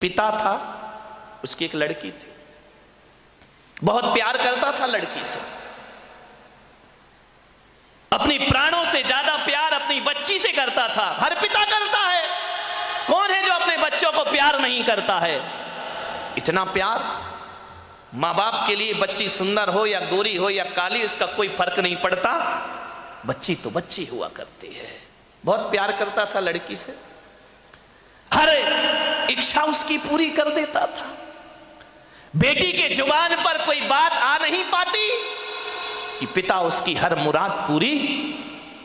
पिता था, उसकी एक लड़की थी, बहुत प्यार करता था लड़की से, अपनी प्राणों से ज्यादा प्यार अपनी बच्ची से करता था। हर पिता करता है, कौन है जो अपने बच्चों को प्यार नहीं करता है? इतना प्यार माँ बाप के लिए, बच्ची सुंदर हो या गोरी हो या काली, इसका कोई फर्क नहीं पड़ता, बच्ची तो बच्ची हुआ करती है। बहुत प्यार करता था लड़की से, हर इच्छा उसकी पूरी कर देता था। बेटी के जुबान पर कोई बात आ नहीं पाती कि पिता उसकी हर मुराद पूरी।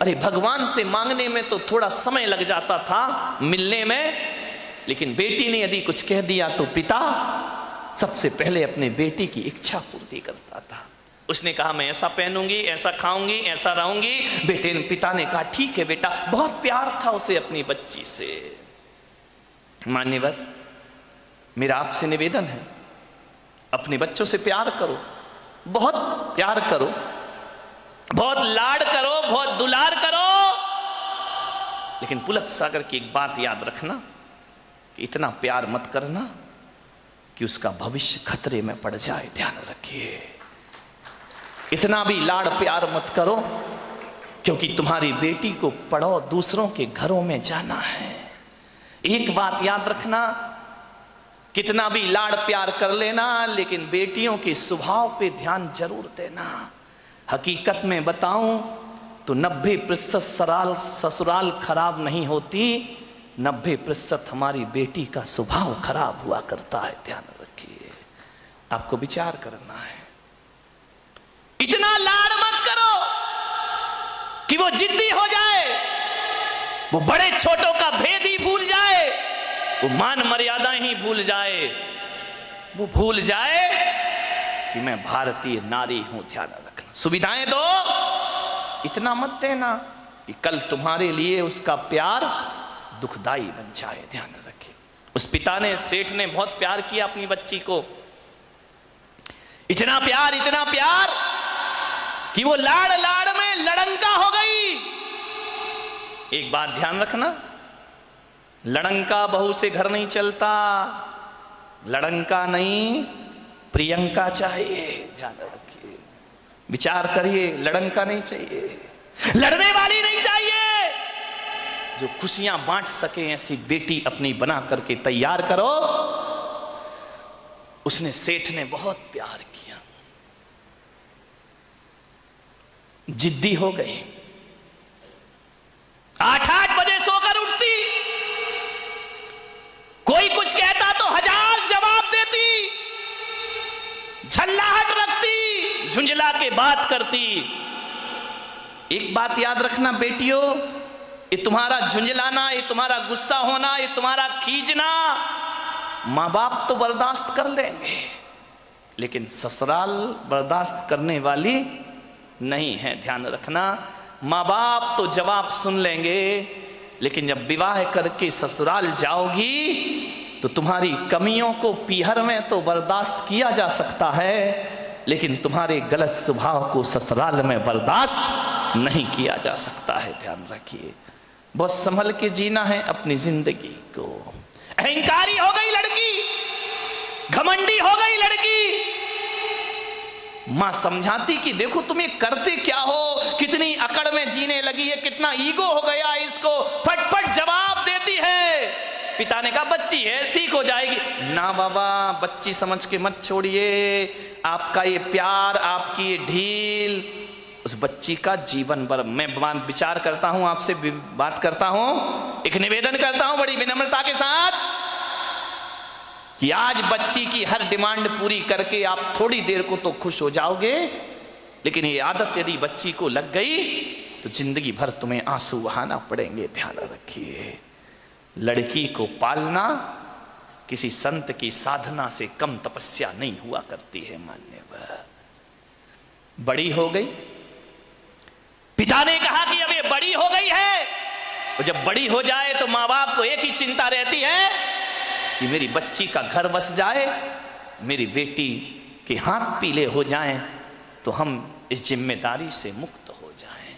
अरे भगवान से मांगने में तो थोड़ा समय लग जाता था, मिलने में, लेकिन बेटी ने यदि कुछ कह दिया तो पिता सबसे पहले अपने बेटी की इच्छा पूर्ति करता था। उसने कहा मैं ऐसा पहनूंगी, ऐसा खाऊंगी, ऐसा रहूंगी। पिता ने कहा ठीक है बेटा। बहुत प्यार था उसे अपनी बच्ची से। मान्यवर, मेरा आपसे निवेदन है, अपने बच्चों से प्यार करो, बहुत प्यार करो, बहुत लाड करो, बहुत दुलार करो, लेकिन पुलक सागर की एक बात याद रखना कि इतना प्यार मत करना कि उसका भविष्य खतरे में पड़ जाए। ध्यान रखिए, इतना भी लाड़ प्यार मत करो, क्योंकि तुम्हारी बेटी को पढ़ो, दूसरों के घरों में जाना है। एक बात याद रखना, कितना भी लाड़ प्यार कर लेना, लेकिन बेटियों के स्वभाव पे ध्यान जरूर देना। हकीकत में बताऊं तो 90% ससुराल खराब नहीं होती, 90% हमारी बेटी का स्वभाव खराब हुआ करता है। ध्यान रखिए, आपको विचार करना है। इतना लाड़ मत करो कि वो जिद्दी हो जाए, वो बड़े छोटों का भेद ही भूल जाए, वो मान मर्यादाएं ही भूल जाए, वो भूल जाए कि मैं भारतीय नारी हूं। ध्यान रखना, सुविधाएं दो, इतना मत देना कि कल तुम्हारे लिए उसका प्यार दुखदाई बन जाए। ध्यान रखिए, उस पिता ने, सेठ ने बहुत प्यार किया अपनी बच्ची को, इतना प्यार कि वो लाड़ लाड़ में लड़ंका हो गई। एक बात ध्यान रखना, लड़ंका बहू से घर नहीं चलता, लड़ंका नहीं प्रियंका चाहिए। ध्यान रखिए, विचार करिए, लड़ंका नहीं चाहिए, लड़ने वाली नहीं चाहिए, जो खुशियां बांट सके ऐसी बेटी अपनी बना करके तैयार करो। उसने, सेठ ने बहुत प्यार किया, जिद्दी हो गई, 8-8 बजे सोकर उठती, कोई कुछ कहता तो 1000 जवाब देती, झल्लाहट रखती, झुंझला के बात करती। एक बात याद रखना बेटियों, ये तुम्हारा झुंझलाना, ये तुम्हारा गुस्सा होना, ये तुम्हारा खींचना मां बाप तो बर्दाश्त कर लेंगे, लेकिन ससुराल बर्दाश्त करने वाली नहीं है। ध्यान रखना, माँ बाप तो जवाब सुन लेंगे, लेकिन जब विवाह करके ससुराल जाओगी तो तुम्हारी कमियों को पीहर में तो बर्दाश्त किया जा सकता है, लेकिन तुम्हारे गलत स्वभाव को ससुराल में बर्दाश्त नहीं किया जा सकता है। ध्यान रखिए, बहुत संभल के जीना है अपनी जिंदगी को। अहंकारी हो गई लड़की, घमंडी हो गई लड़की, मां समझाती कि देखो तुम्हें करते क्या हो, कितनी अकड़ में जीने लगी है, कितना ईगो हो गया इसको, फटफट जवाब देती है। पिता ने कहा बच्ची है, ठीक हो जाएगी। ना बाबा, बच्ची समझ के मत छोड़िए, आपका ये प्यार, आपकी ये ढील उस बच्ची का जीवन भर। मैं विचार करता हूं, आपसे बात करता हूं, एक निवेदन करता हूं बड़ी विनम्रता के साथ कि आज बच्ची की हर डिमांड पूरी करके आप थोड़ी देर को तो खुश हो जाओगे, लेकिन ये आदत यदि बच्ची को लग गई तो जिंदगी भर तुम्हें आंसू बहाना पड़ेंगे। ध्यान रखिए, लड़की को पालना किसी संत की साधना से कम तपस्या नहीं हुआ करती है। मान्यवर, बड़ी हो गई, पिता ने कहा कि अब ये बड़ी हो गई है, और जब बड़ी हो जाए तो माँ बाप को एक ही चिंता रहती है कि मेरी बच्ची का घर बस जाए, मेरी बेटी के हाथ पीले हो जाएं, तो हम इस जिम्मेदारी से मुक्त हो जाएं।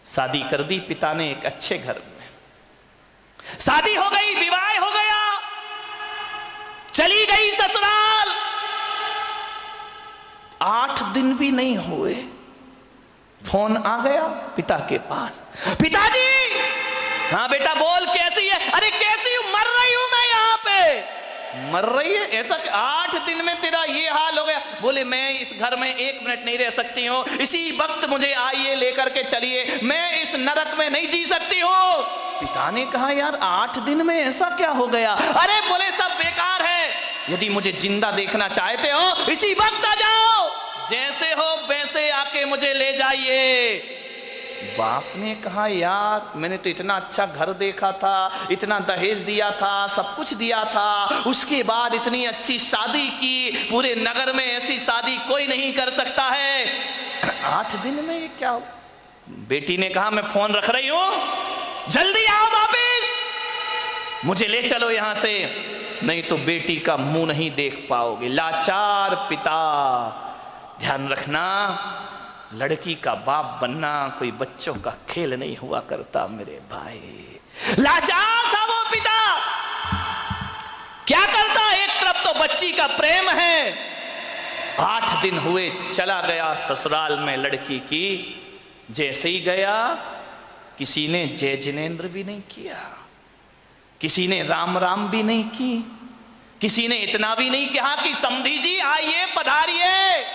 शादी कर दी पिता ने एक अच्छे घर में, शादी हो गई, विवाह हो गया, चली गई ससुराल। 8 दिन भी नहीं हुए, फोन आ गया पिता के पास। पिताजी, हाँ बेटा बोल, कैसी है? अरे कैसी हूं, मर रही हूं मैं यहाँ पे। मर रही है? ऐसा 8 दिन में तेरा ये हाल हो गया? बोले मैं इस घर में 1 मिनट नहीं रह सकती हूँ, इसी वक्त मुझे आइए लेकर के चलिए, मैं इस नरक में नहीं जी सकती हूँ। पिता ने कहा यार 8 दिन में ऐसा क्या हो गया? अरे बोले सब बेकार है, यदि मुझे जिंदा देखना चाहते हो इसी वक्त आ जाओ, जैसे हो वैसे आके मुझे ले जाइए। बाप ने कहा यार मैंने तो इतना अच्छा घर देखा था, इतना दहेज दिया था, सब कुछ दिया था, उसके बाद इतनी अच्छी शादी की, पूरे नगर में ऐसी शादी कोई नहीं कर सकता है, 8 दिन में ये क्या हो? बेटी ने कहा मैं फोन रख रही हूं, जल्दी आओ वापिस, मुझे ले चलो यहां से, नहीं तो बेटी का मुंह नहीं देख पाओगे। लाचार पिता। ध्यान रखना, लड़की का बाप बनना कोई बच्चों का खेल नहीं हुआ करता मेरे भाई। लाचार था वो पिता, क्या करता? एक तरफ तो बच्ची का प्रेम है, 8 दिन हुए चला गया ससुराल में लड़की की। जैसे ही गया किसी ने जय जिनेन्द्र भी नहीं किया, किसी ने राम राम भी नहीं की, किसी ने इतना भी नहीं कहा कि समधी जी आइए पधारिए।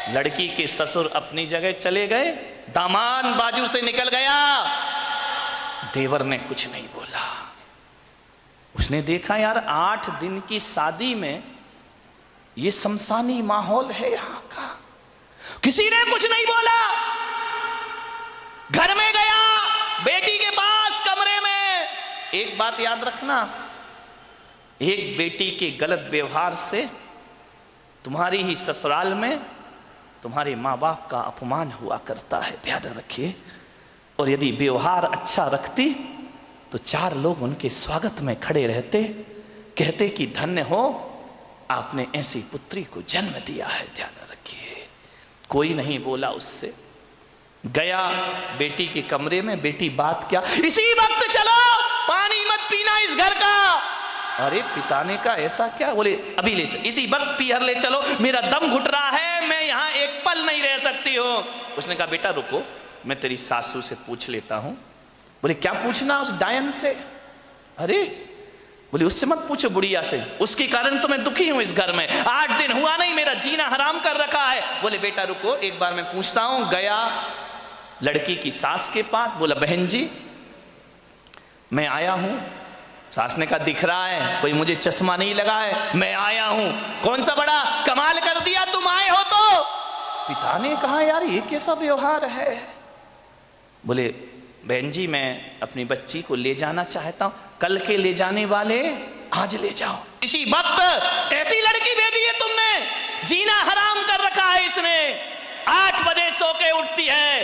लड़की के ससुर अपनी जगह चले गए, दामाद बाजू से निकल गया, देवर ने कुछ नहीं बोला। उसने देखा यार 8 दिन की शादी में ये शमशानी माहौल है यहां का, किसी ने कुछ नहीं बोला। घर में गया, बेटी के पास कमरे में। एक बात याद रखना, एक बेटी के गलत व्यवहार से तुम्हारी ही ससुराल में तुम्हारे माँ बाप का अपमान हुआ करता है, ध्यान रखिए। और यदि व्यवहार अच्छा रखती तो 4 लोग उनके स्वागत में खड़े रहते, कहते कि धन्य हो आपने ऐसी पुत्री को जन्म दिया है, ध्यान रखिए। कोई नहीं बोला उससे। गया बेटी के कमरे में, बेटी बात क्या, इसी वक्त चलो, पानी मत पीना इस घर का। अरे पिता ने कहा ऐसा क्या? बोले अभी ले चलो, इसी वक्त पीहर ले चलो, मेरा दम घुट रहा है, मैं यहाँ एक पल नहीं रह सकती हूँ। उसने कहा बेटा रुको, मैं तेरी सासू से पूछ लेता हूँ। बोले क्या पूछना उस डायन से? अरे बोले उससे मत पूछो, बुढ़िया से, उसके कारण तो मैं दुखी हूं इस घर में, 8 दिन हुआ नहीं, मेरा जीना हराम कर रखा है। बोले बेटा रुको, एक बार मैं पूछता हूं। गया लड़की की सास के पास, बोला बहन जी मैं आया हूं। सास ने कहा दिख रहा है, कोई मुझे चश्मा नहीं लगा है, मैं आया हूं। कौन सा बड़ा कमाल कर दिया तुम आए हो तो। पिता ने कहा यार ये कैसा व्यवहार है? बोले बहन जी मैं अपनी बच्ची को ले जाना चाहता हूं, कल के ले जाने वाले आज ले जाओ। इसी वक्त ऐसी लड़की भेजी है तुमने, जीना हराम कर रखा है इसने, 8 बजे सो के उठती है,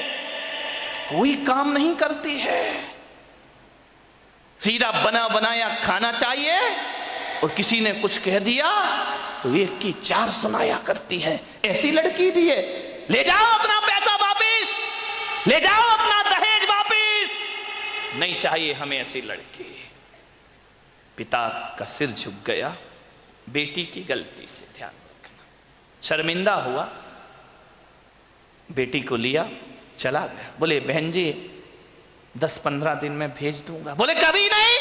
कोई काम नहीं करती है, सीधा बना बनाया खाना चाहिए, और किसी ने कुछ कह दिया तो 1 की 4 सुनाया करती है। ऐसी लड़की दी है, ले जाओ अपना पैसा वापिस, ले जाओ अपना दहेज वापिस, नहीं चाहिए हमें ऐसी लड़की। पिता का सिर झुक गया बेटी की गलती से, ध्यान रखना। शर्मिंदा हुआ, बेटी को लिया चला गया। बोले बहन जी 10-15 दिन में भेज दूंगा। बोले कभी नहीं,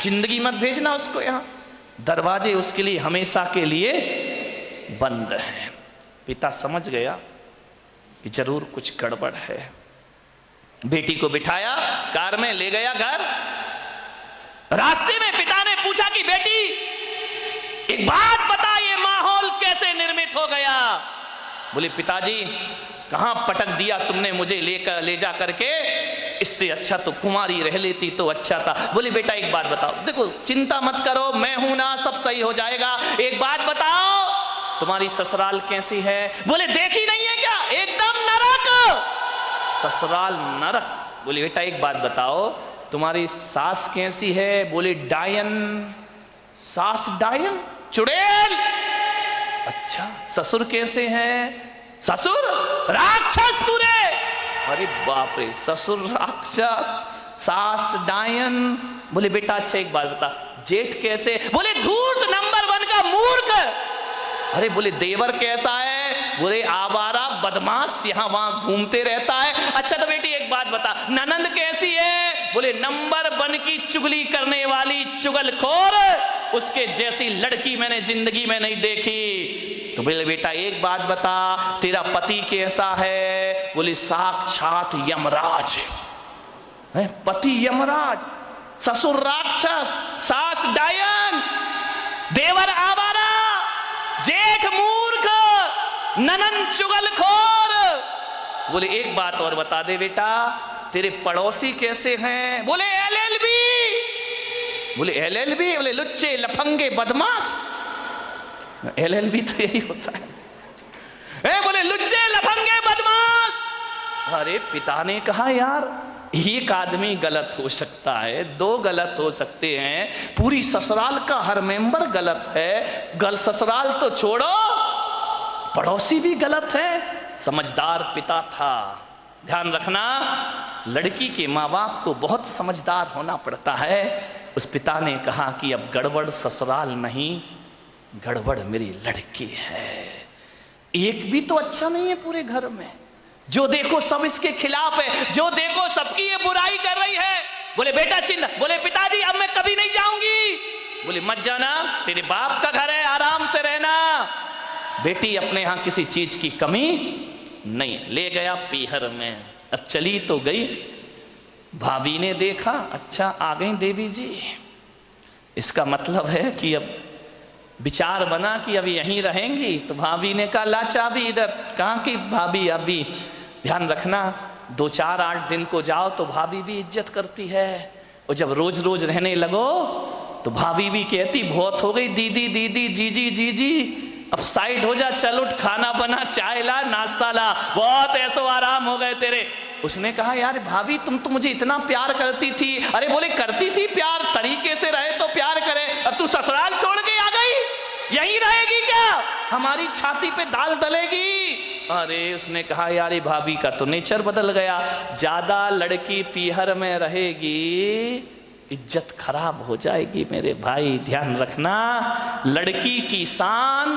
जिंदगी मत भेजना उसको यहां, दरवाजे उसके लिए हमेशा के लिए बंद हैं। पिता समझ गया कि जरूर कुछ गड़बड़ है। बेटी को बिठाया, कार में ले गया घर। रास्ते में पिता ने पूछा कि बेटी एक बात बता, ये माहौल कैसे निर्मित हो गया? बोले पिताजी कहां पटक दिया तुमने मुझे ले जा करके, इससे अच्छा तो कुमारी रह लेती तो अच्छा था। बोले बेटा एक बात बताओ, देखो चिंता मत करो, मैं हूं ना, सब सही हो जाएगा। एक बात बताओ तुम्हारी ससुराल कैसी है? बोले देखी नहीं है क्या, एकदम नरक, ससुराल नरक। बोले बेटा एक बात बताओ तुम्हारी सास कैसी है? बोले डायन। सास डायन, चुड़ैल। अच्छा ससुर कैसे हैं? ससुर राक्षस पूरे। अरे बाप रे, ससुर राक्षस, सास डायन। बोले बेटा अच्छा एक बात बता, जेठ कैसे? बोले धूर्त नंबर 1 का मूर्ख। अरे बोले देवर कैसा है? बोले आवारा बदमाश, यहां वहां घूमते रहता है। अच्छा तो बेटी एक बात बता, ननंद कैसी है? बोले नंबर 1 की चुगली करने वाली चुगलखोर, उसके जैसी लड़की मैंने जिंदगी में नहीं देखी। तो बोले बेटा एक बात बता, तेरा पति कैसा है? बोले साक्षात यमराज है। पति यमराज, ससुर राक्षस, सास डायन, देवर आवारा, जेठ मूर्ख, ननंद चुगलखोर। बोले एक बात और बता दे बेटा, तेरे पड़ोसी कैसे हैं? बोले LLB। बोले LLB? बोले लुच्चे लफंगे बदमाश। LLB तो यही होता है। बोले लुच्चे लफंगे बदमाश। अरे पिता ने कहा यार एक आदमी गलत हो सकता है, 2 गलत हो सकते हैं, पूरी ससुराल का हर मेंबर गलत है। ससुराल तो छोड़ो, पड़ोसी भी गलत है। समझदार पिता था। ध्यान रखना, लड़की के माँ बाप को बहुत समझदार होना पड़ता है। उस पिता ने कहा कि अब गड़बड़ ससुराल नहीं, गड़बड़ मेरी लड़की है। एक भी तो अच्छा नहीं है पूरे घर में, जो देखो सब इसके खिलाफ है, जो देखो सबकी ये बुराई कर रही है। बोले बेटा चिंता, बोले पिताजी अब मैं कभी नहीं जाऊंगी। बोले मत जाना, तेरे बाप का घर है, आराम से रहना। बेटी अपने यहां किसी चीज की कमी नहीं। ले गया पीहर में। अब चली तो गई, भाभी ने देखा अच्छा आ गई देवी जी, इसका मतलब है कि अब विचार बना कि अब यहीं रहेंगी। तो भाभी ने कहा ला चाबी इधर। कहाँ की भाभी? अभी ध्यान रखना, 2-4-8 दिन को जाओ तो भाभी भी इज्जत करती है, और जब रोज रोज रहने लगो तो भाभी भी कहती बहुत हो गई दीदी दीदी, जीजी जीजी, अब साइड हो जा, चल उठ, खाना बना, चाय ला, नाश्ता ला, बहुत ऐसो आराम हो गए तेरे। उसने कहा यार भाभी तुम तो मुझे इतना प्यार करती थी। अरे बोले करती थी प्यार, तरीके से रहे तो प्यार करे, अब तू ससुराल छोड़ के आ गई, यहीं रहेगी क्या? हमारी छाती पे दाल डलेगी। अरे उसने कहा यार भाभी का तो नेचर बदल गया, ज्यादा लड़की पीहर में रहेगी इज्जत खराब हो जाएगी। मेरे भाई ध्यान रखना, लड़की की शान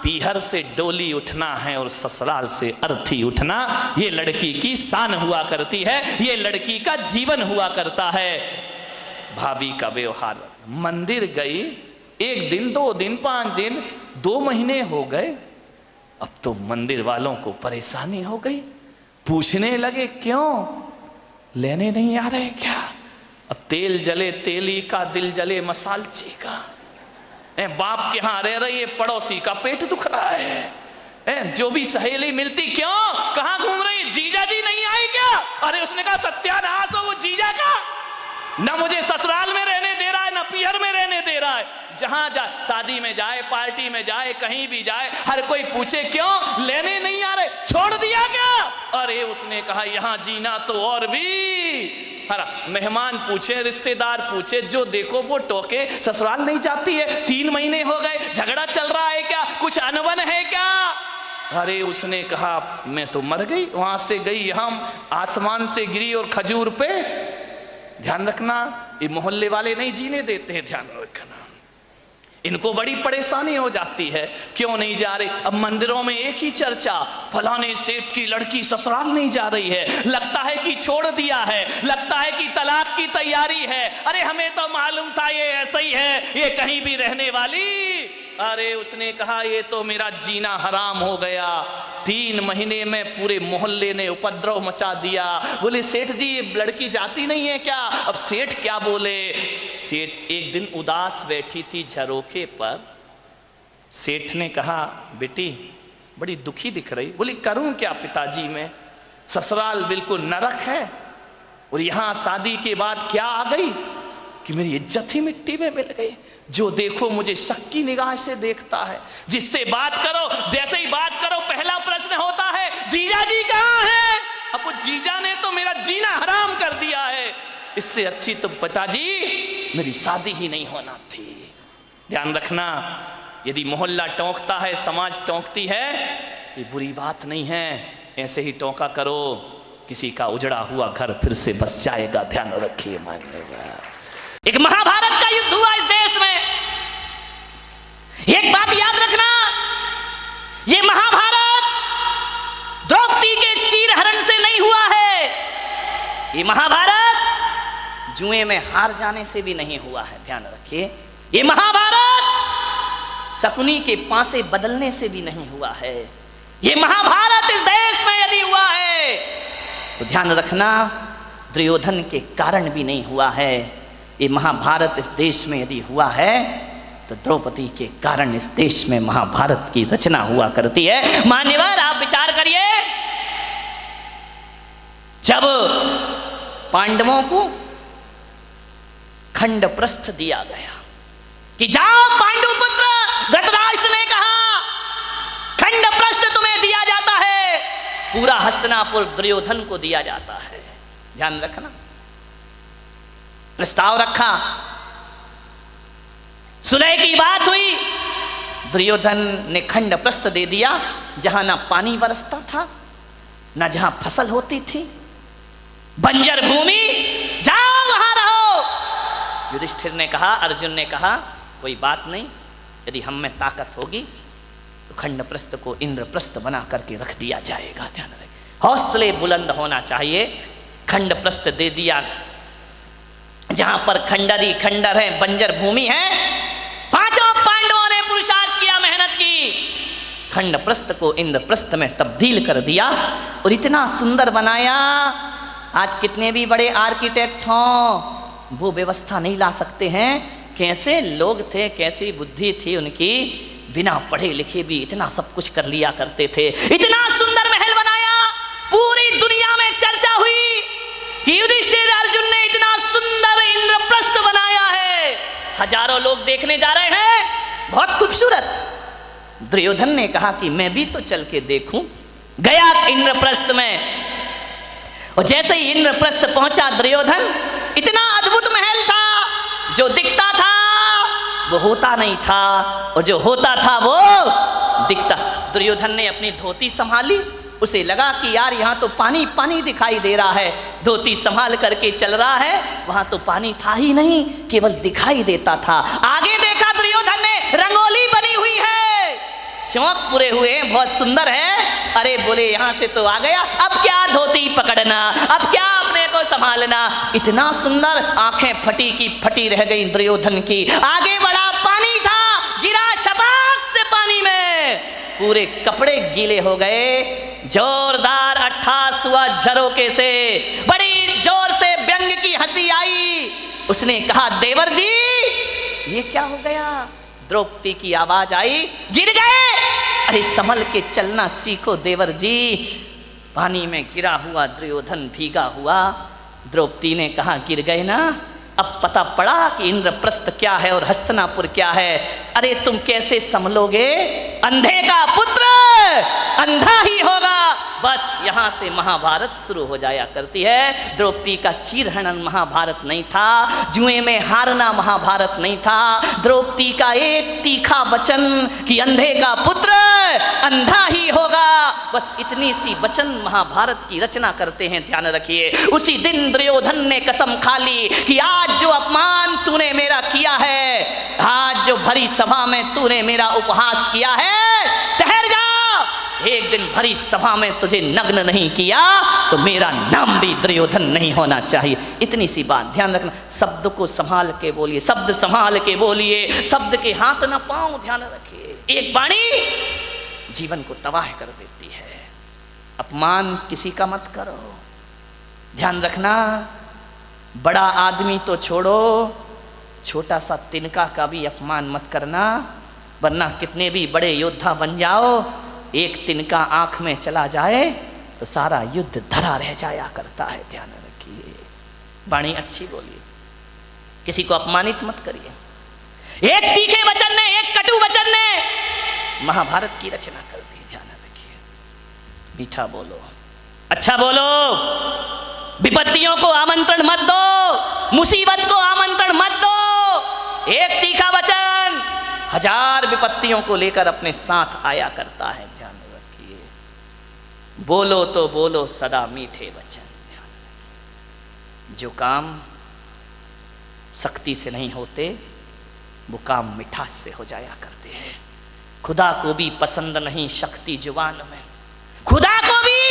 पीहर से डोली उठना है और ससुराल से अर्थी उठना, ये लड़की की शान हुआ करती है, ये लड़की का जीवन हुआ करता है। भाभी का व्यवहार, मंदिर गई 1 दिन 2 दिन 5 दिन 2 महीने हो गए, अब तो मंदिर वालों को परेशानी हो गई, पूछने लगे क्यों लेने नहीं आ रहे क्या? अब तेल जले तेली का, दिल जले मसालची का। बाप के यहां रह रही है, पड़ोसी का पेट दुख रहा है। जो भी सहेली मिलती क्यों, कहां घूम रही है, जीजा जी नहीं आए क्या? अरे उसने कहा सत्यानाश हो वो जीजा का, ना मुझे ससुराल में रहने दे रहा है, ना पीहर में रहने दे रहा है। जहां जाए, शादी में जाए, पार्टी में जाए, कहीं भी जाए, हर कोई पूछे क्यों लेने नहीं आ रहे, छोड़ दिया क्या? अरे उसने कहा यहां जीना तो और भी। मेहमान पूछे, रिश्तेदार पूछे, जो देखो वो टोके, ससुराल नहीं जाती है, 3 महीने हो गए, झगड़ा चल रहा है क्या, कुछ अनबन है क्या? अरे उसने कहा मैं तो मर गई, वहां से गई यहां, आसमान से गिरी और खजूर पे। ध्यान रखना, ये मोहल्ले वाले नहीं जीने देते हैं, ध्यान रखना, इनको बड़ी परेशानी हो जाती है, क्यों नहीं जा रहे? अब मंदिरों में एक ही चर्चा, फलाने सेठ की लड़की ससुराल नहीं जा रही है, लगता है कि छोड़ दिया है, लगता है कि तलाक की तैयारी है। अरे हमें तो मालूम था ये ऐसा ही है, ये कहीं भी रहने वाली। अरे उसने कहा ये तो मेरा जीना हराम हो गया, 3 महीने में पूरे मोहल्ले ने उपद्रव मचा दिया। बोले सेठ जी ये लड़की जाती नहीं है क्या? अब सेठ क्या बोले? सेठ एक दिन उदास बैठी थी झरोखे पर, सेठ ने कहा बेटी बड़ी दुखी दिख रही। बोली करूं क्या पिताजी, मैं ससुराल बिल्कुल नरक है, और यहां शादी के बाद क्या आ गई कि मेरी इज्जत ही मिट्टी में मिल गई। जो देखो मुझे शक की निगाह से देखता है, जिससे बात करो जैसे ही बात करो पहला प्रश्न होता है जीजा जी कहाँ है? अब वो जीजा ने तो मेरा जीना हराम कर दिया है, इससे अच्छी तो पिताजी मेरी शादी ही नहीं होना थी। ध्यान रखना, यदि मोहल्ला टोंकता है, समाज टोंकती है, तो बुरी बात नहीं है, ऐसे ही टोंका करो, किसी का उजड़ा हुआ घर फिर से बस जाएगा। ध्यान रखिए। एक महाभारत का युद्ध हुआ इस देश ये महाभारत जुए में हार जाने से भी नहीं हुआ है, ध्यान रखिए। ये महाभारत शकुनी के पासे बदलने से भी नहीं हुआ है। ये महाभारत इस देश में यदि हुआ है तो ध्यान रखना दुर्योधन के कारण भी नहीं हुआ है। ये महाभारत इस देश में यदि हुआ है तो द्रौपदी के कारण इस देश में महाभारत की रचना हुआ करती है। मान्यवर आप विचार करिए, जब पांडवों को खंडप्रस्थ दिया गया कि जाओ पांडुपुत्र, धृतराष्ट्र ने कहा खंडप्रस्थ तुम्हें दिया जाता है, पूरा हस्तिनापुर दुर्योधन को दिया जाता है। ध्यान रखना, प्रस्ताव रखा, सुलह की बात हुई, दुर्योधन ने खंडप्रस्थ दे दिया। जहां ना पानी बरसता था, ना जहां फसल होती थी, बंजर भूमि, जाओ वहां रहो। युधिष्ठिर ने कहा, अर्जुन ने कहा कोई बात नहीं, यदि हम में ताकत होगी तो खंडप्रस्थ को इंद्रप्रस्थ बना करके रख दिया जाएगा। ध्यान रखें, हौसले बुलंद होना चाहिए। खंडप्रस्थ दे दिया, जहां पर खंडर ही खंडर है, बंजर भूमि है। पांचों पांडवों ने पुरुषार्थ किया, मेहनत की, खंडप्रस्थ को इंद्रप्रस्थ में तब्दील कर दिया और इतना सुंदर बनाया। आज कितने भी बड़े आर्किटेक्ट हों वो व्यवस्था नहीं ला सकते हैं। कैसे लोग थे, कैसी बुद्धि थी उनकी, बिना पढ़े लिखे भी इतना सब कुछ कर लिया करते थे। इतना सुंदर महल बनाया, पूरी दुनिया में चर्चा हुई कि युधिष्ठिर अर्जुन ने इतना सुंदर इंद्रप्रस्थ बनाया है, हजारों लोग देखने जा रहे हैं, बहुत खूबसूरत। दुर्योधन ने कहा कि मैं भी तो चल के देखूं। गया इंद्रप्रस्थ में, और जैसे ही इंद्रप्रस्थ पहुंचा दुर्योधन, इतना अद्भुत महल था, जो दिखता था वो होता नहीं था, और जो होता था वो दिखता। दुर्योधन ने अपनी धोती संभाली, उसे लगा कि यार यहाँ तो पानी पानी दिखाई दे रहा है। धोती संभाल करके चल रहा है, वहां तो पानी था ही नहीं, केवल दिखाई देता था। आगे देखा दुर्योधन ने, रंगोली बनी हुई है, चौक पूरे हुए, बहुत सुंदर है। अरे बोले यहाँ से तो आ गया, अब क्या धोती पकड़ना, अब क्या अपने को संभालना। इतना सुंदर, आंखें फटी की फटी रह गई दुर्योधन की। आगे बड़ा पानी था, गिरा छपाक से पानी में, पूरे कपड़े गीले हो गए। जोरदार अट्ठास हुआ झरोके से, बड़ी जोर से व्यंग की हंसी आई। उसने कहा देवर जी ये क्या हो गया। द्रौपदी की आवाज आई, गिर गए। अरे संभल के चलना सीखो देवर जी। पानी में गिरा हुआ दुर्योधन भीगा हुआ। द्रौपदी ने कहा गिर गए ना, अब पता पड़ा कि इंद्रप्रस्थ क्या है और हस्तिनापुर क्या है। अरे तुम कैसे संभलोगे, अंधे का पुत्र अंधा ही होगा। बस यहाँ से महाभारत शुरू हो जाया करती है। द्रौपदी का चीरहरण महाभारत नहीं था, जुए में हारना महाभारत नहीं था। द्रौपदी का एक तीखा वचन कि अंधे का पुत्र अंधा ही होगा, बस इतनी सी वचन महाभारत की रचना करते हैं। ध्यान रखिए, उसी दिन दुर्योधन ने कसम खा ली कि आज जो अपमान तूने मेरा किया है, आज जो भरी सभा में तूने मेरा उपहास किया है, ठहर जा, एक दिन भरी सभा में तुझे नग्न नहीं किया तो मेरा नाम भी दुर्योधन नहीं होना चाहिए। इतनी सी बात ध्यान रखना। शब्द को संभाल के बोलिए, शब्द संभाल के बोलिए, शब्द के हाथ न पाओ। ध्यान रखिए, एक वाणी जीवन को तबाह कर देती है। अपमान किसी का मत करो। ध्यान रखना, बड़ा आदमी तो छोड़ो, छोटा सा तिनका का भी अपमान मत करना, वरना कितने भी बड़े योद्धा बन जाओ, एक तिनका आंख में चला जाए तो सारा युद्ध धरा रह जाया करता है। ध्यान रखिए, वाणी अच्छी बोलिए, किसी को अपमानित मत करिए। एक तीखे वचन ने, एक कटु वचन ने महाभारत की रचना कर दी। ध्यान रखिए, मीठा बोलो, अच्छा बोलो, विपत्तियों को आमंत्रण मत दो, मुसीबत को आमंत्रण मत दो। एक तीखा वचन हजार विपत्तियों को लेकर अपने साथ आया करता है। ध्यान रखिए, बोलो तो बोलो सदा मीठे वचन। जो काम शक्ति से नहीं होते वो काम मिठास से हो जाया करते हैं। खुदा को भी पसंद नहीं शक्ति जुबान में, खुदा को भी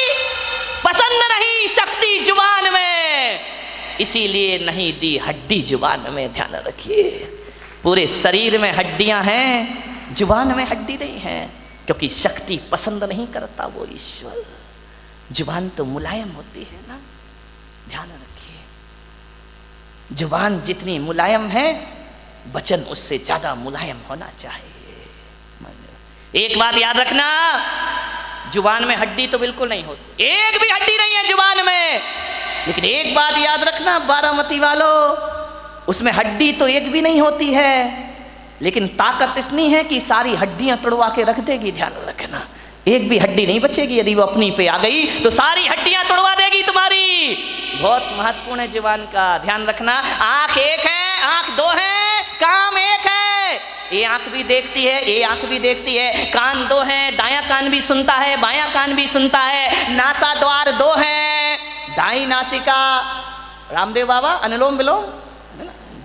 पसंद नहीं शक्ति जुबान में। इसीलिए नहीं दी हड्डी जुबान में, ध्यान रखिए। पूरे शरीर में हड्डियां हैं, जुबान में हड्डी नहीं है, क्योंकि शक्ति पसंद नहीं करता वो ईश्वर। जुबान तो मुलायम होती है ना, ध्यान रखिए। जुबान जितनी मुलायम है, वचन उससे ज्यादा मुलायम होना चाहिए। एक बात याद रखना, जुबान में हड्डी तो बिल्कुल नहीं होती, एक भी हड्डी नहीं है जुबान में। लेकिन एक बात याद रखना बारामती वालों, उसमें हड्डी तो एक भी नहीं होती है, लेकिन ताकत इतनी है कि सारी हड्डियां तोड़वा के रख देगी। ध्यान रखना, एक भी हड्डी नहीं बचेगी। यदि वो अपनी पे आ गई तो सारी हड्डियां तोड़वा देगी तुम्हारी। बहुत महत्वपूर्ण है जुबान का, ध्यान रखना। आंख एक है, आंख दो है, काम एक है। ये आंख भी देखती है, ये आंख भी देखती है। कान दो हैं, दायां कान भी सुनता है, बायां कान भी सुनता है। नासा द्वार दो हैं, दाई नासिका, रामदेव बाबा अनुलोम विलोम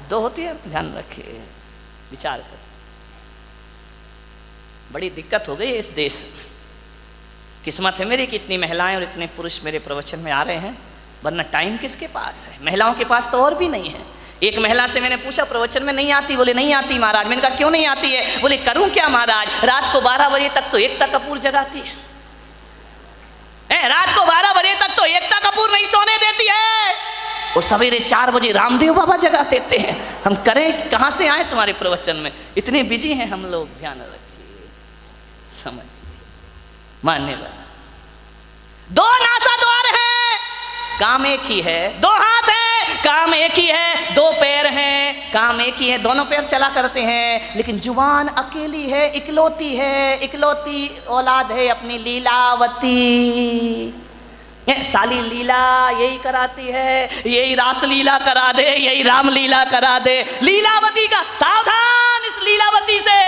दो होती है। ध्यान रखिए, विचार कर। बड़ी दिक्कत हो गई इस देश में। किस्मत है मेरी कि इतनी महिलाएं और इतने पुरुष मेरे प्रवचन में आ रहे हैं, वरना टाइम किसके पास है? महिलाओं के पास तो और भी नहीं है। एक महिला से मैंने पूछा प्रवचन में नहीं आती, बोले नहीं आती महाराज। मैंने कहा क्यों नहीं आती है? बोले करूं क्या महाराज, रात को 12 बजे तक तो एकता कपूर जगाती है। रात को 12 बजे तक तो एकता कपूर नहीं सोने देती है, और सवेरे 4 बजे रामदेव बाबा जगा देते हैं। हम करें, कहां से आए तुम्हारे प्रवचन में? इतने बिजी हैं हम लोग। ध्यान रखिए, समझिए, मान्यवर। दो नासा द्वार है, काम एक ही है। दो हाथ है, काम एक ही है। दो पैर हैं, काम एक ही है, दोनों पैर चला करते हैं। लेकिन जुबान अकेली है, इकलौती है, इकलौती औलाद है अपनी लीलावती। साली लीला यही कराती है, यही रास लीला करा दे, यही राम लीला करा दे। लीलावती का सावधान, इस लीलावती से।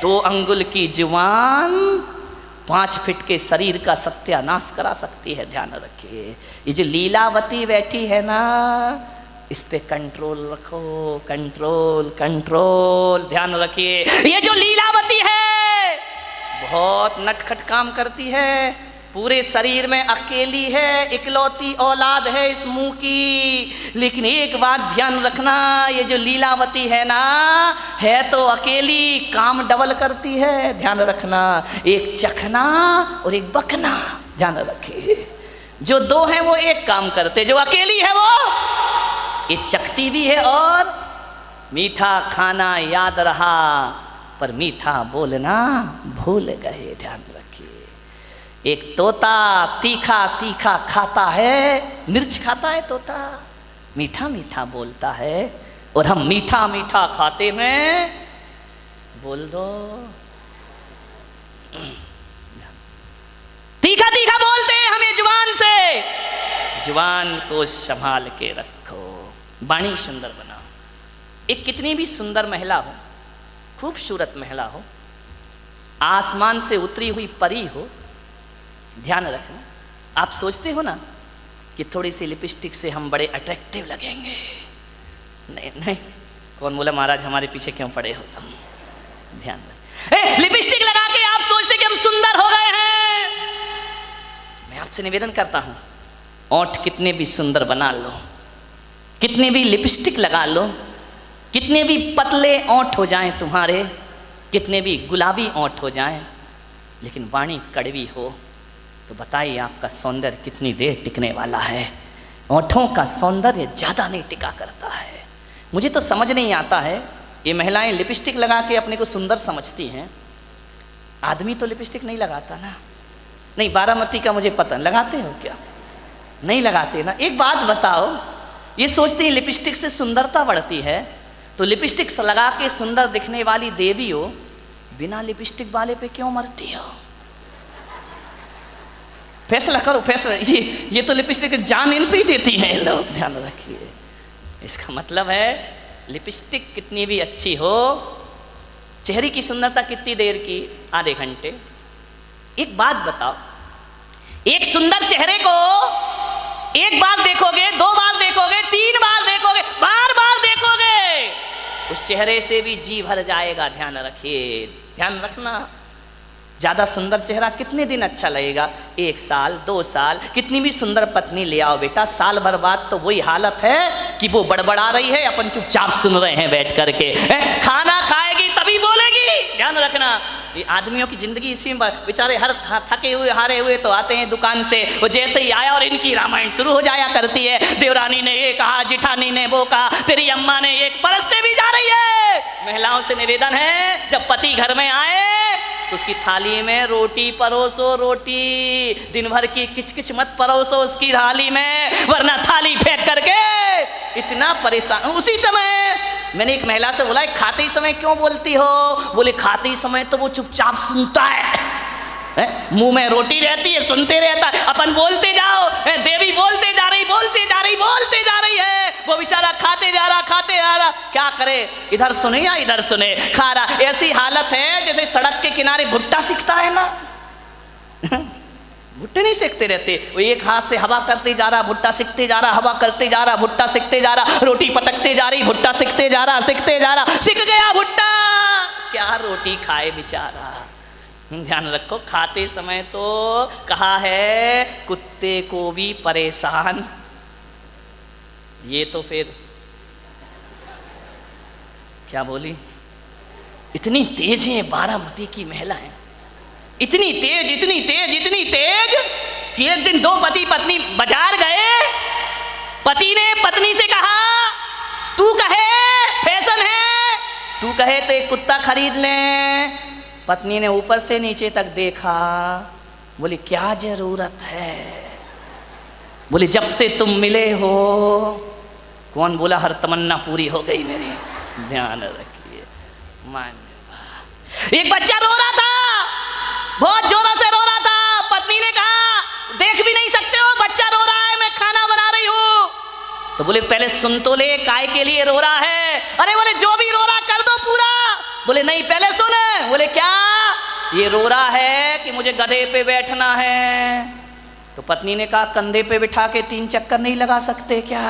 2 अंगुल की जुबान 5 फीट के शरीर का सत्यानाश करा सकती है। ध्यान रखिए, ये जो लीलावती बैठी है ना, इस पे कंट्रोल रखो, कंट्रोल कंट्रोल। ध्यान रखिए, ये जो लीलावती है बहुत नटखट काम करती है। पूरे शरीर में अकेली है, इकलौती औलाद है इस मुंह की। लेकिन एक बात ध्यान रखना, ये जो लीलावती है ना, है तो अकेली, काम डबल करती है। ध्यान रखना, एक चखना और एक बकना। ध्यान रखिए, जो 2 हैं वो एक काम करते, जो अकेली है वो ये चखती भी है और मीठा खाना याद रहा पर मीठा बोलना भूल गए। ध्यान रखिए, एक तोता तीखा तीखा खाता है, मिर्च खाता है तोता, मीठा मीठा बोलता है। और हम मीठा मीठा खाते में बोल दो, तीखा तीखा बोलते हैं हमें जुबान से। जुबान को संभाल के रखो, वाणी सुंदर बनाओ। एक कितनी भी सुंदर महिला हो, खूबसूरत महिला हो, आसमान से उतरी हुई परी हो, ध्यान रखना, आप सोचते हो ना कि थोड़ी सी लिपस्टिक से हम बड़े अट्रैक्टिव लगेंगे। नहीं नहीं, कौन बोला महाराज हमारे पीछे क्यों पड़े हो तुम? ध्यान रख, लिपस्टिक लगा के आप सोचते कि हम सुंदर हो गए हैं। मैं आपसे निवेदन करता हूं, ओंठ कितने भी सुंदर बना लो, कितने भी लिपस्टिक लगा लो, कितने भी पतले ओंठ हो जाएं तुम्हारे, कितने भी गुलाबी ओंठ हो जाएं, लेकिन वाणी कड़वी हो तो बताइए आपका सौंदर्य कितनी देर टिकने वाला है? ओंठों का सौंदर्य ज़्यादा नहीं टिका करता है। मुझे तो समझ नहीं आता है, ये महिलाएं लिपस्टिक लगा के अपने को सुंदर समझती हैं, आदमी तो लिपस्टिक नहीं लगाता ना। नहीं, बारामती का मुझे पता, लगाते हो क्या? नहीं लगाते ना। एक बात बताओ, ये सोचते हैं लिपस्टिक से सुंदरता बढ़ती है, तो लिपस्टिक लगा के सुंदर दिखने वाली देवी हो, बिना लिपस्टिक वाले पे क्यों मरती हो? फैसला करो, फैसला। ये तो लिपस्टिक जान इन पे ही देती हैं लोग। ध्यान रखिए, इसका मतलब है लिपस्टिक कितनी भी अच्छी हो, चेहरे की सुंदरता कितनी देर की? आधे घंटे। एक बात बताओ, एक सुंदर चेहरे को एक बार देखोगे, 2 बार देखोगे, 3 बार देखोगे, बार बार देखोगे, उस चेहरे से भी जी भर जाएगा। ध्यान रखिए, ध्यान रखना। ज्यादा सुंदर चेहरा कितने दिन अच्छा लगेगा? 1 साल 2 साल। कितनी भी सुंदर पत्नी ले आओ बेटा, साल भर बाद तो वही हालत है कि वो बड़बड़ा रही है, अपन चुपचाप सुन रहे हैं बैठ करके। खाना खाएगी तभी बोलेगी। ध्यान रखना, ये आदमियों की जिंदगी इसी में। बेचारे हर थके हुए हारे हुए तो आते हैं दुकान से, वो जैसे ही आया और इनकी रामायण शुरू हो जाया करती है। देवरानी ने ये कहा, जिठानी ने वो कहा, तेरी अम्मा ने एक परसते भी जा रही है। महिलाओं से निवेदन है, जब पति घर में आए तो उसकी थाली में रोटी परोसो। रोटी दिन भर की किचकिच मत परोसो उसकी थाली में, वरना थाली फेंक करके इतना परेशान। उसी समय मैंने एक महिला से बोला, खाते समय क्यों बोलती हो? बोले खाते समय तो वो चुपचाप सुनता है, मुंह में रोटी रहती है, सुनते रहता है। अपन बोलते जाओ, देवी बोलते जा रही, बोलते जा रही, बोलते जा रही है, वो बेचारा खाते जा रहा, खाते जा रहा। क्या करे, इधर सुने या इधर सुने, खा रहा। ऐसी हालत है जैसे सड़क के किनारे भुट्टा सिकता है ना, भुट्टे नहीं सेकते रहते, वो एक हाथ से हवा करते जा रहा, भुट्टा सिकते जा रहा, हवा करते जा रहा, भुट्टा सिकते जा रहा, रोटी पटकते जा रही, भुट्टा सिकते जा रहा, सिकते जा रहा, सिक गया भुट्टा। क्या रोटी खाए बेचारा। ध्यान रखो, खाते समय तो कहा है कुत्ते को भी परेशान। ये तो फिर क्या बोली, इतनी तेज है बारामती की महिलाएं, इतनी तेज, इतनी तेज, इतनी तेज कि एक दिन 2 पति पत्नी बाजार गए। पति ने पत्नी से कहा, तू कहे फैशन है, तू कहे तो एक कुत्ता खरीद ले। पत्नी ने ऊपर से नीचे तक देखा, बोली क्या जरूरत है? बोली जब से तुम मिले हो। कौन बोला हर तमन्ना पूरी हो गई मेरी? ध्यान रखिए। एक बच्चा रो रहा था, बहुत जोरों से रो रहा था। पत्नी ने कहा, देख भी नहीं सकते हो, बच्चा रो रहा है, मैं खाना बना रही हूं। तो बोले पहले सुन तो ले, काय के लिए रो रहा है? अरे बोले जो भी रो रहा कर दो पूरा। बोले नहीं पहले सुन। बोले क्या? ये रो रहा है कि मुझे गधे पे बैठना है। तो पत्नी ने कहा, कंधे पे बिठा के 3 चक्कर नहीं लगा सकते क्या?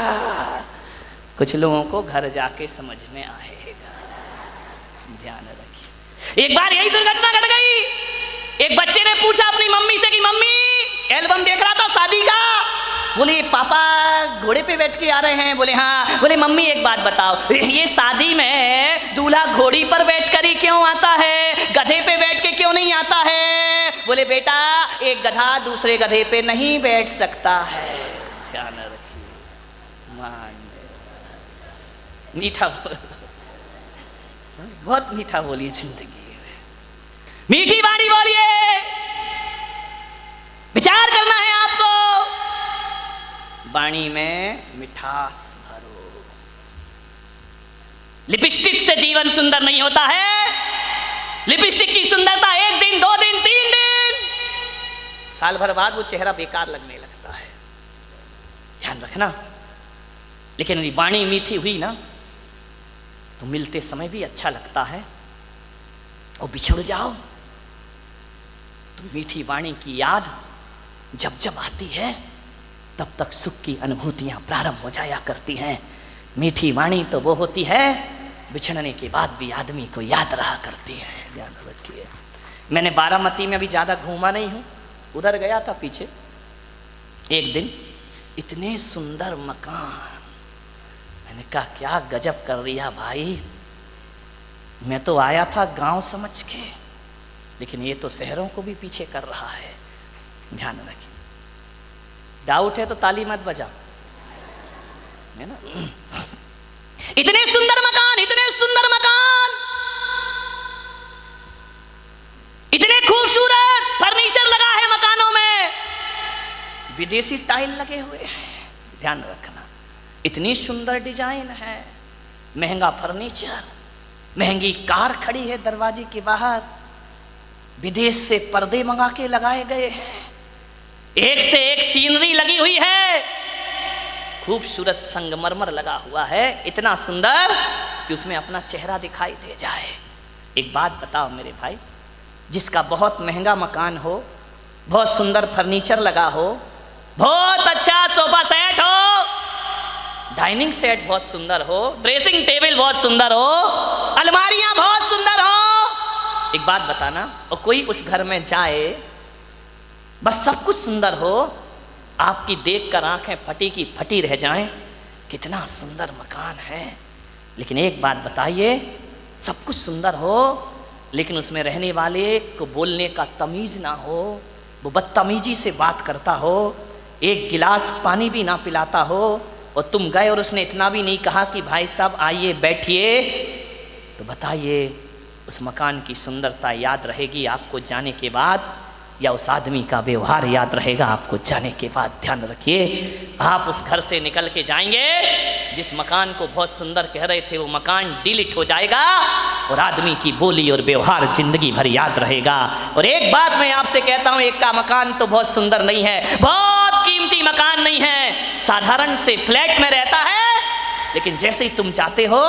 कुछ लोगों को घर जाके समझ में आएगा। ध्यान रखिए। एक बार यही दुर्घटना घट गई। एक बच्चे ने पूछा अपनी मम्मी से कि मम्मी, एल्बम देख रहा था शादी का। बोले पापा घोड़े पे बैठ के आ रहे हैं। बोले हाँ। बोले मम्मी एक बात बताओ, ये शादी में दूल्हा घोड़ी पर बैठ कर ही क्यों आता है, गधे पे बैठ के क्यों नहीं आता है? बोले बेटा, एक गधा दूसरे गधे पे नहीं बैठ सकता है। ध्यान रखिए। मीठा बहुत मीठा बोलिए जिंदगी में, मीठी बाड़ी बोलिए। विचार करना है आपको, वाणी में मिठास भरो। लिपस्टिक से जीवन सुंदर नहीं होता है। लिपस्टिक की सुंदरता 1 दिन 2 दिन 3 दिन, साल भर बाद वो चेहरा बेकार लगने लगता है। ध्यान रखना। लेकिन यदि वाणी मीठी हुई ना तो मिलते समय भी अच्छा लगता है, और बिछुड़ जाओ तो मीठी वाणी की याद जब जब आती है तब तक सुख की अनुभूतियां प्रारंभ हो जाया करती हैं। मीठी वाणी तो वो होती है बिछड़ने के बाद भी आदमी को याद रहा करती है। ध्यान रखिए। मैंने बारामती में अभी ज़्यादा घूमा नहीं हूँ, उधर गया था पीछे। एक दिन इतने सुंदर मकान, मैंने कहा क्या गजब कर दिया भाई। मैं तो आया था गांव समझ के, लेकिन ये तो शहरों को भी पीछे कर रहा है। ध्यान रखिए। डाउट है तो ताली मत बजाओ, है ना। इतने सुंदर मकान, इतने सुंदर मकान, इतने खूबसूरत फर्नीचर लगा है मकानों में, विदेशी टाइल लगे हुए हैं। ध्यान रखना, इतनी सुंदर डिजाइन है, महंगा फर्नीचर, महंगी कार खड़ी है दरवाजे के बाहर, विदेश से पर्दे मंगा के लगाए गए हैं, एक से एक सीनरी लगी हुई है, खूबसूरत संगमरमर लगा हुआ है, इतना सुंदर कि उसमें अपना चेहरा दिखाई दे जाए। एक बात बताओ मेरे भाई, जिसका बहुत महंगा मकान हो, बहुत सुंदर फर्नीचर लगा हो, बहुत अच्छा सोफा सेट हो, डाइनिंग सेट बहुत सुंदर हो, ड्रेसिंग टेबल बहुत सुंदर हो, अलमारियां बहुत सुंदर हो, एक बात बताना, और कोई उस घर में जाए, बस सब कुछ सुंदर हो, आपकी देखकर आंखें फटी की फटी रह जाएं, कितना सुंदर मकान है, लेकिन एक बात बताइए, सब कुछ सुंदर हो लेकिन उसमें रहने वाले को बोलने का तमीज़ ना हो, वो बदतमीजी से बात करता हो, एक गिलास पानी भी ना पिलाता हो, और तुम गए और उसने इतना भी नहीं कहा कि भाई साहब आइए बैठिए, तो बताइए उस मकान की सुंदरता याद रहेगी आपको जाने के बाद, या उस आदमी का व्यवहार याद रहेगा आपको जाने के बाद? ध्यान रखिए, आप उस घर से निकल के जाएंगे, जिस मकान को बहुत सुंदर कह रहे थे वो मकान डिलीट हो जाएगा, और आदमी की बोली और व्यवहार जिंदगी भर याद रहेगा। और एक बात मैं आपसे कहता हूं, एक का मकान तो बहुत सुंदर नहीं है, बहुत कीमती मकान नहीं है, साधारण से फ्लैट में रहता है, लेकिन जैसे ही तुम जाते हो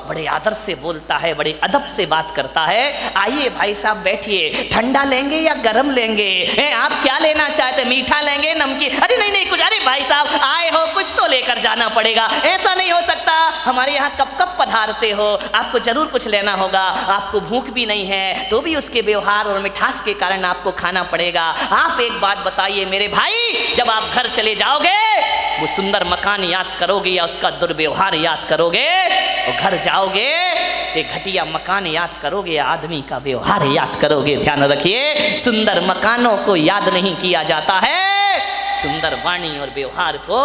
बड़े आदर से बोलता है, बड़े अदब से बात करता है, आइए भाई साहब बैठिए, ठंडा लेंगे या गरम लेंगे, आप क्या लेना चाहते, मीठा लेंगे नमकीन, अरे नहीं नहीं कुछ, अरे भाई साहब आए हो कुछ तो लेकर जाना पड़ेगा, ऐसा नहीं हो सकता, हमारे यहाँ कब कब पधारते हो, आपको जरूर कुछ लेना होगा, आपको भूख भी नहीं है तो भी उसके व्यवहार और मिठास के कारण आपको खाना पड़ेगा। आप एक बात बताइए मेरे भाई, जब आप घर चले जाओगे वो सुंदर मकान याद करोगे या उसका दुर्व्यवहार याद करोगे, और घर जाओगे एक घटिया मकान याद करोगे या आदमी का व्यवहार याद करोगे? ध्यान रखिए, सुंदर मकानों को याद नहीं किया जाता है, सुंदर वाणी और व्यवहार को